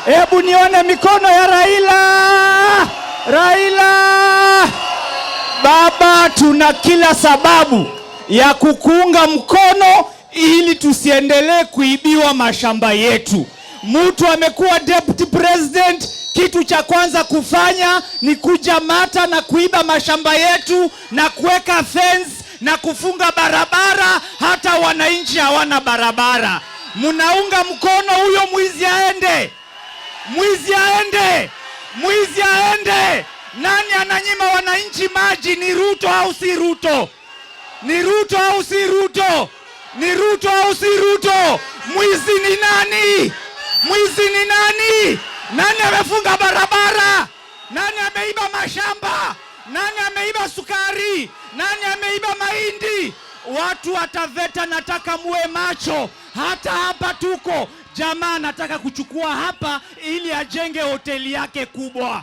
Hebu nione mikono ya Raila. Raila baba, tuna kila sababu ya kukuunga mkono ili tusiendelee kuibiwa mashamba yetu. Mtu amekuwa deputy president, kitu cha kwanza kufanya ni kuja Mata na kuiba mashamba yetu na kuweka fence na kufunga barabara, hata wananchi hawana barabara. Munaunga mkono huyo mwizi aende? Mwizi aende! Mwizi aende! Nani ananyima wananchi maji? Ni Ruto au si Ruto? Ni Ruto au si Ruto? Ni Ruto au si Ruto? Mwizi ni nani? Mwizi ni nani? Nani amefunga barabara? Nani ameiba mashamba? Nani ameiba sukari? Nani ameiba mahindi? Watu wa Taveta, nataka muwe macho. Hata hapa tuko jamaa anataka kuchukua hapa ili ajenge hoteli yake kubwa.